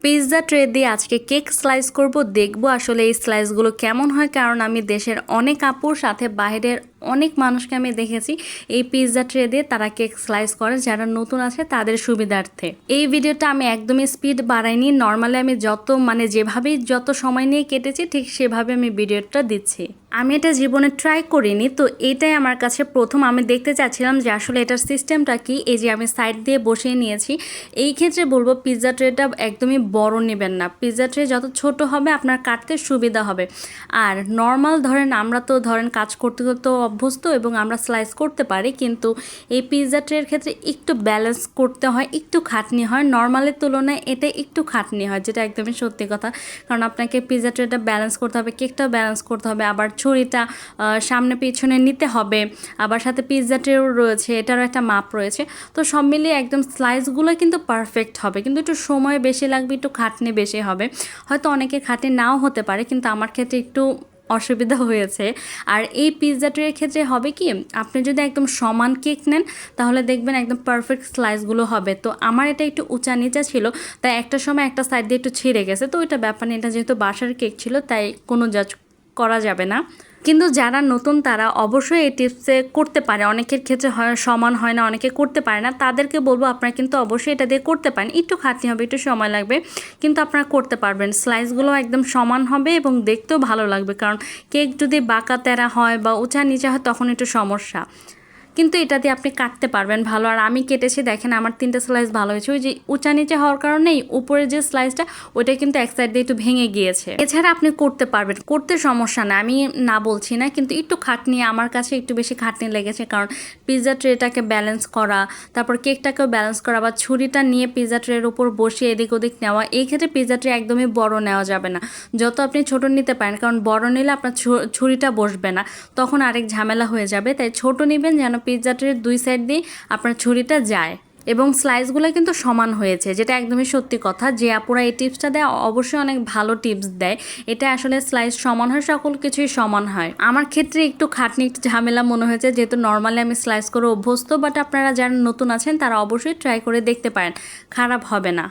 Pizza tray দিয়ে আজকে cake slice করব, দেখবো আসলে এই স্লাইসগুলো কেমন হয়। কারণ আমি দেশের অনেক আপুর সাথে বাইরের অনেক মানুষকে আমি দেখেছি এই পিৎজা ট্রে দিয়ে তারা কেক স্লাইস করে, যারা নতুন আছে তাদের সুবিধার্থে। এই ভিডিওটা আমি একদমই স্পিড বাড়াইনি, নর্মালি আমি যেভাবেই যত সময় নিয়ে কেটেছি ঠিক সেভাবে আমি ভিডিওটা দিচ্ছি। আমি এটা জীবনে ট্রাই করিনি, তো এটাই আমার কাছে প্রথম। আমি দেখতে চাচ্ছিলাম যে আসলে এটার সিস্টেমটা কি। এই যে আমি সাইড দিয়ে বসিয়ে নিয়েছি। এই ক্ষেত্রে বলবো পিৎজা ট্রেটা একদমই বড় নেবেন না। পিৎজা ট্রে যত ছোট হবে আপনার কাটতে সুবিধা হবে। আর নর্মাল আমরা তো কাজ করতে করতে অভ্যস্ত এবং আমরা স্লাইস করতে পারি, কিন্তু এই পিৎজা ট্রের ক্ষেত্রে একটু ব্যালেন্স করতে হয়, একটু খাটনি হয়। নর্মালের তুলনায় এটা একটু খাটনি হয়, যেটা একদমই সত্যি কথা। কারণ আপনাকে পিৎজা ট্রেটা ব্যালেন্স করতে হবে, কেকটাও ব্যালেন্স করতে হবে, আবার ছুরিটা সামনে পিছনে নিতে হবে, আবার সাথে পিৎজা ট্রেও রয়েছে, এটারও একটা মাপ রয়েছে। তো সব মিলিয়ে একদম স্লাইসগুলো কিন্তু পারফেক্ট হবে, কিন্তু একটু সময় বেশি লাগবে, একটু খাটনি বেশি হবে। হয়তো অনেকে খাটনি নাও হতে পারে, কিন্তু আমার ক্ষেত্রে একটু অসুবিধা হয়েছে। আর এই পিৎজা ট্রের ক্ষেত্রে হবে কি, আপনি যদি একদম সমান কেক নেন তাহলে দেখবেন একদম পারফেক্ট স্লাইসগুলো হবে। তো আমার এটা একটু উঁচা নিচা ছিল, তাই একটা সময় একটা সাইড দিয়ে একটু ছিঁড়ে গেছে। তো এটা ব্যাপার নেই, এটা যেহেতু বাসার কেক ছিল তাই কোনো জাজ করা যাবে না। কিন্তু যারা নতুন তারা অবশ্যই এই টিপসে করতে পারে। অনেকের ক্ষেত্রে সমান হয় না, অনেকে করতে পারে না, তাদেরকে বলবো আপনারা কিন্তু অবশ্যই এটা দিয়ে করতে পারেন। একটু খাটনি হবে, একটু সময় লাগবে, কিন্তু আপনারা করতে পারবেন। স্লাইসগুলো একদম সমান হবে এবং দেখতেও ভালো লাগবে। কারণ কেক যদি বাঁকা তেরা হয় বা উঁচা নিচা হয় তখন একটু সমস্যা, কিন্তু এটা দিয়ে আপনি কাটতে পারবেন ভালো। আর আমি কেটেছি, দেখেন আমার 3টে স্লাইস ভালো হয়েছে। ওই যে উঁচা নিচে হওয়ার কারণেই উপরে যে স্লাইসটা ওইটা কিন্তু এক সাইড দিয়ে একটু ভেঙে গিয়েছে। এছাড়া আপনি করতে পারবেন, করতে সমস্যা না, আমি না বলছি না, কিন্তু একটু খাটনি আমার কাছে একটু বেশি খাটনি লেগেছে। কারণ পিৎজা ট্রেটাকে ব্যালেন্স করা, তারপর কেকটাকেও ব্যালেন্স করা, বা ছুরিটা নিয়ে পিৎজা ট্রের উপর বসিয়ে এদিক ওদিক নেওয়া। এই ক্ষেত্রে পিৎজা ট্রে একদমই বড় নেওয়া যাবে না, যত আপনি ছোট নিতে পারেন। কারণ বড় নিলে আপনার ছুরিটা বসবে না, তখন আরেক ঝামেলা হয়ে যাবে। তাই ছোট নেবেন যেন পিৎজা ট্রের দুই সাইড দিয়ে আপনার ছুরিটা যায়। এবং স্লাইসগুলো কিন্তু সমান হয়েছে, যেটা একদমই সত্যি কথা। যে আপুরা এই টিপসটা দেয় অবশ্যই অনেক ভালো টিপস দেয়। এটা আসলে স্লাইস সমান হয়, সকল কিছুই সমান হয়। আমার ক্ষেত্রে একটু খাটনি, একটু ঝামেলা মনে হয়েছে, যেহেতু নর্মালি আমি স্লাইস করে অভ্যস্ত। বাট আপনারা যারা নতুন আছেন তারা অবশ্যই ট্রাই করে দেখতে পারেন, খারাপ হবে না।